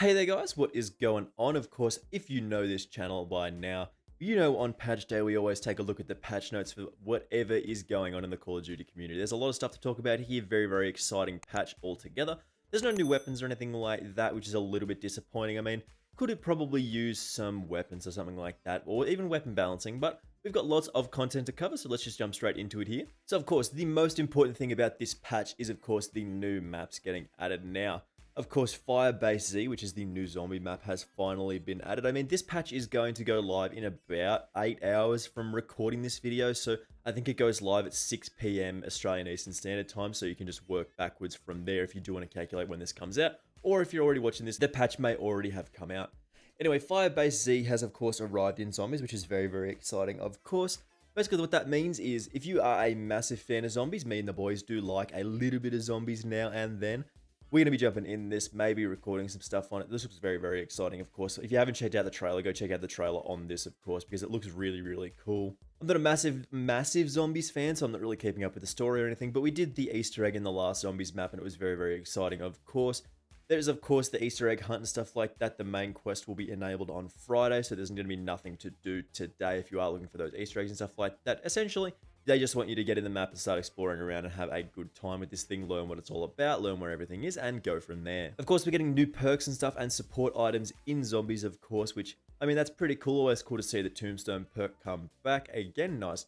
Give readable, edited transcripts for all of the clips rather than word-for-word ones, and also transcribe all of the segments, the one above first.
Hey there guys, what is going on? Of course, if you know this channel by now, you know on patch day we always take a look at the patch notes for whatever is going on in the Call of Duty community. There's a lot of stuff to talk about here, very exciting patch altogether. There's no new weapons or anything like that, which is a little bit disappointing. I mean, could it probably use some weapons or something like that, or even weapon balancing, but we've got lots of content to cover, so let's just jump straight into it here. So of course, the most important thing about this patch is of course the new maps getting added now. Of course, Firebase Z, which is the new zombie map, has finally been added. I mean, this patch is going to go live in about 8 hours from recording this video, so I think it goes live at 6 PM Australian Eastern Standard Time, so you can just work backwards from there if you do want to calculate when this comes out, or if you're already watching this, the patch may already have come out. Anyway, Firebase Z has, of course, arrived in zombies, which is very exciting, of course. Basically, what that means is, if you are a massive fan of zombies, me and the boys do like a little bit of zombies now and then, we're going to be jumping in this, maybe recording some stuff on it. This looks very exciting, of course. If you haven't checked out the trailer, go check out the trailer on this, of course, because it looks really cool. I'm not a massive zombies fan, so I'm not really keeping up with the story or anything, but we did the Easter egg in the last zombies map, and it was very exciting, of course. There's, of course, the Easter egg hunt and stuff like that. The main quest will be enabled on Friday, so there's going to be nothing to do today if you are looking for those Easter eggs and stuff like that. Essentially, they just want you to get in the map and start exploring around and have a good time with this thing, learn what it's all about, learn where everything is, and go from there. Of course, we're getting new perks and stuff and support items in zombies, of course, which, I mean, that's pretty cool. Always cool to see the Tombstone perk come back again. Nice.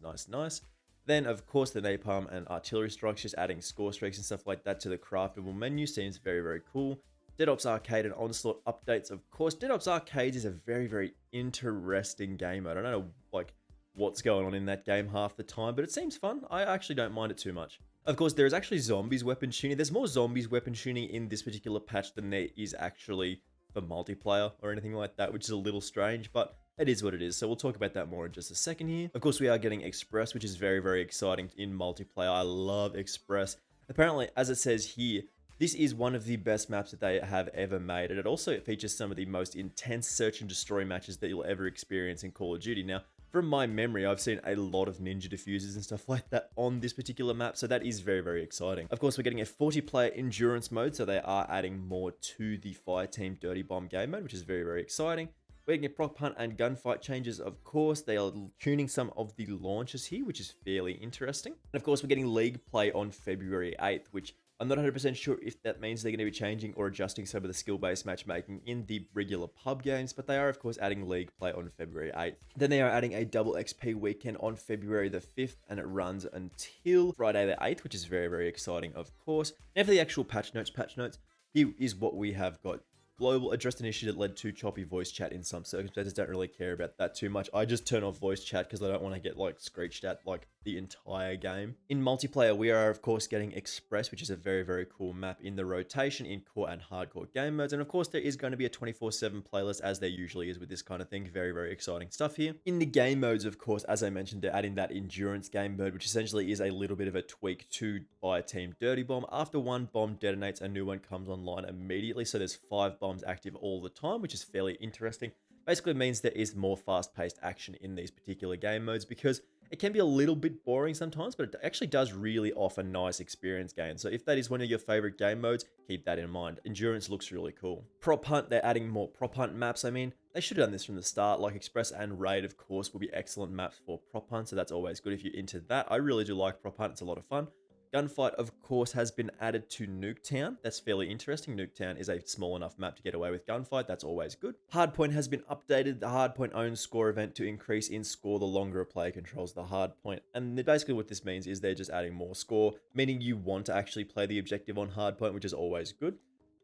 Then, of course, the napalm and artillery strikes, just adding score streaks and stuff like that to the craftable menu seems very cool. Dead Ops Arcade and Onslaught updates, of course. Dead Ops Arcade is a very interesting game. I don't know, like, what's going on in that game half the time, but it seems fun. I actually don't mind it too much. Of course, there is actually zombies weapon tuning. There's more zombies weapon tuning in this particular patch than there is actually for multiplayer or anything like that, which is a little strange, but it is what it is. So we'll talk about that more in just a second here. Of course, we are getting Express, which is very exciting in multiplayer. I love Express. Apparently, as it says here, this is one of the best maps that they have ever made, and it also features some of the most intense search and destroy matches that you'll ever experience in Call of Duty. Now, from my memory, I've seen a lot of ninja diffusers and stuff like that on this particular map, so that is very exciting. Of course, we're getting a 40-player endurance mode, so they are adding more to the Fireteam Dirty Bomb game mode, which is very exciting. We're getting prop hunt and gunfight changes, of course. They are tuning some of the launches here, which is fairly interesting. And of course, we're getting League play on February 8th, which I'm not 100% sure if that means they're going to be changing or adjusting some of the skill-based matchmaking in the regular pub games, but they are, of course, adding League play on February 8th. Then they are adding a double XP weekend on February the 5th, and it runs until Friday the 8th, which is very exciting, of course. Now for the actual patch notes, here is what we have got. Global addressed an issue that led to choppy voice chat in some circumstances. Don't really care about that too much. I just turn off voice chat because I don't want to get like screeched at like the entire game. In multiplayer, we are of course getting Express, which is a very cool map in the rotation in core and hardcore game modes. And of course, there is going to be a 24/7 playlist as there usually is with this kind of thing. Very exciting stuff here. In the game modes, of course, as I mentioned, they're adding that endurance game mode, which essentially is a little bit of a tweak to Fireteam Dirty Bomb. After one bomb detonates, a new one comes online immediately. So there's 5 bombs active all the time, which is fairly interesting. Basically means there is more fast-paced action in these particular game modes because it can be a little bit boring sometimes, but it actually does really offer nice experience gains. So if that is one of your favorite game modes, keep that in mind. Endurance looks really cool. Prop hunt, they're adding more prop hunt maps. I mean, they should have done this from the start. Like Express and Raid, of course, will be excellent maps for prop hunt, so that's always good if you're into that. I really do like prop hunt. It's a lot of fun. Gunfight, of course, has been added to Nuketown. That's fairly interesting. Nuketown is a small enough map to get away with gunfight. That's always good. Hardpoint has been updated. The Hardpoint owns score event to increase in score the longer a player controls the hardpoint. And basically what this means is they're just adding more score, meaning you want to actually play the objective on hardpoint, which is always good.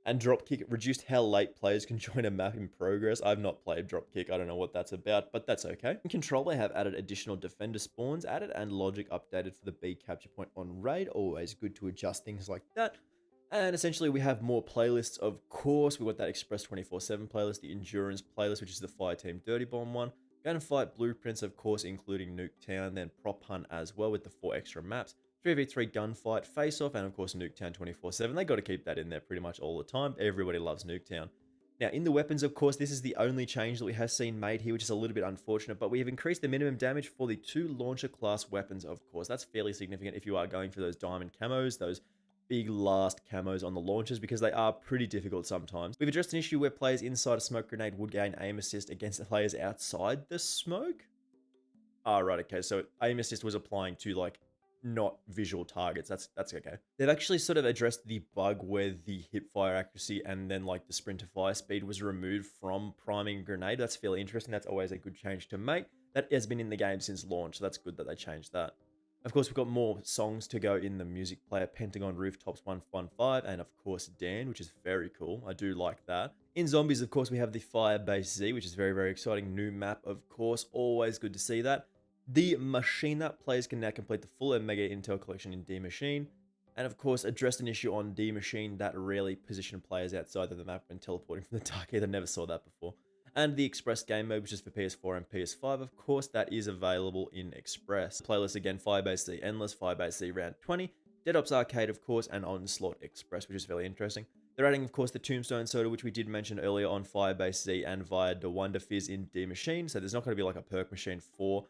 And Dropkick reduced how late players can join a map in progress. I've not played Dropkick. I don't know what that's about, but that's okay. In Control, they have added additional defender spawns added and logic updated for the B capture point on Raid. Always good to adjust things like that. And essentially, we have more playlists, of course. We got that Express 24/7 playlist, the Endurance playlist, which is the Fireteam Dirty Bomb one. Gunfight blueprints, of course, including Nuketown, then Prop Hunt as well with the 4 extra maps. 3v3 gunfight, face-off, and of course Nuketown 24/7. They got to keep that in there pretty much all the time. Everybody loves Nuketown. Now, in the weapons, of course, this is the only change that we have seen made here, which is a little bit unfortunate, but we have increased the minimum damage for the 2 launcher class weapons, of course. That's fairly significant if you are going for those diamond camos, those big last camos on the launchers because they are pretty difficult sometimes. We've addressed an issue where players inside a smoke grenade would gain aim assist against the players outside the smoke. Ah, right, okay. So aim assist was applying to like not visual targets. That's okay. They've actually sort of addressed the bug where the hip fire accuracy and then like the sprint to fire speed was removed from priming grenade. That's fairly interesting. That's always a good change to make. That has been in the game since launch, so that's good that they changed that. Of course, we've got more songs to go in the music player, Pentagon Rooftops 115, and of course Dan, which is very cool. I do like that. In zombies, of course, we have the Firebase Z, which is very, very exciting. New map, of course. Always good to see that. The Machine That players can now complete the full Mega Intel collection in D Machine. And of course, addressed an issue on D Machine that rarely positioned players outside of the map when teleporting from the dark either. Never saw that before. And the Express game mode, which is for PS4 and PS5, of course, that is available in Express. Playlist again, Firebase Z Endless, Firebase Z Round 20, Dead Ops Arcade, of course, and Onslaught Express, which is fairly interesting. They're adding, of course, the Tombstone Soda, which we did mention earlier on Firebase Z and via the Wonder Fizz in D Machine. So there's not going to be like a perk machine for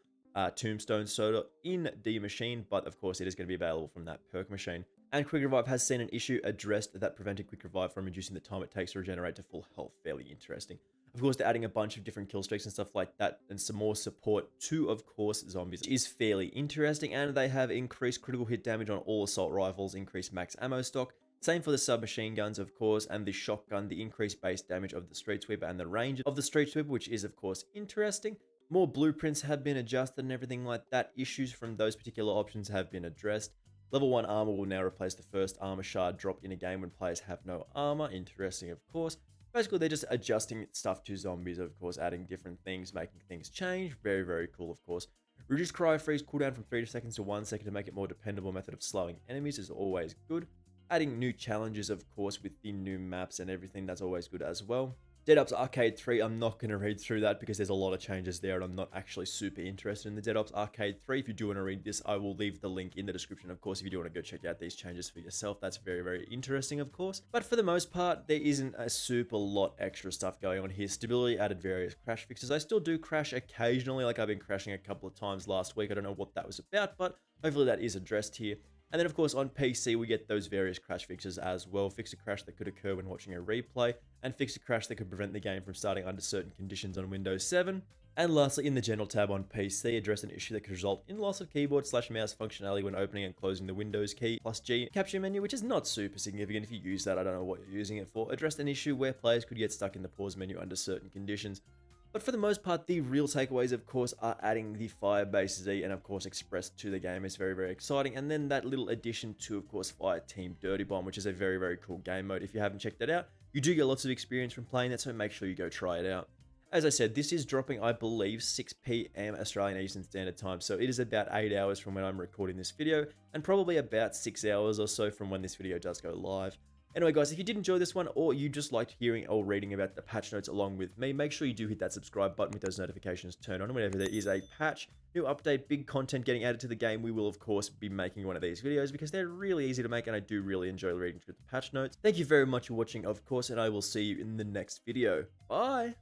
Tombstone Soda in D Machine, but of course it is going to be available from that perk machine. And Quick Revive has seen an issue addressed that prevented Quick Revive from reducing the time it takes to regenerate to full health. Fairly interesting. Of course, they're adding a bunch of different kill streaks and stuff like that, and some more support to, of course, zombies is fairly interesting. And they have increased critical hit damage on all assault rifles, increased max ammo stock. Same for the submachine guns, of course, and the shotgun, the increased base damage of the Street Sweeper and the range of the Street Sweeper, which is, of course, interesting. More blueprints have been adjusted and everything like that. Issues from those particular options have been addressed. Level 1 armor will now replace the first armor shard dropped in a game when players have no armor. Interesting, of course. Basically, they're just adjusting stuff to zombies, of course, adding different things, making things change. Very, very cool, of course. Reduce cryo freeze cooldown from 3 seconds to 1 second to make it more dependable method of slowing enemies is always good. Adding new challenges, of course, with the new maps and everything, that's always good as well. Dead Ops Arcade 3, I'm not going to read through that because there's a lot of changes there and I'm not actually super interested in the Dead Ops Arcade 3. If you do want to read this, I will leave the link in the description. Of course, if you do want to go check out these changes for yourself, that's very, very interesting, of course. But for the most part, there isn't a super lot extra stuff going on here. Stability added various crash fixes. I still do crash occasionally, like I've been crashing a couple of times last week. I don't know what that was about, but hopefully that is addressed here. And then, of course, on PC, we get those various crash fixes as well. Fix a crash that could occur when watching a replay, and fix a crash that could prevent the game from starting under certain conditions on Windows 7. And lastly, in the General tab on PC, address an issue that could result in loss of keyboard/mouse functionality when opening and closing the Windows key plus G capture menu, which is not super significant. If you use that, I don't know what you're using it for. Addressed an issue where players could get stuck in the pause menu under certain conditions. But for the most part, the real takeaways, of course, are adding the Firebase Z and, of course, Express to the game is very, very exciting. And then that little addition to, of course, Fireteam Dirty Bomb, which is a very, very cool game mode. If you haven't checked that out, you do get lots of experience from playing that, so make sure you go try it out. As I said, this is dropping, I believe, 6 PM Australian Eastern Standard Time. So it is about 8 hours from when I'm recording this video, and probably about 6 hours or so from when this video does go live. Anyway, guys, if you did enjoy this one, or you just liked hearing or reading about the patch notes along with me, make sure you do hit that subscribe button with those notifications turned on. Whenever there is a patch, new update, big content getting added to the game, we will, of course, be making one of these videos because they're really easy to make, and I do really enjoy reading through the patch notes. Thank you very much for watching, of course, and I will see you in the next video. Bye!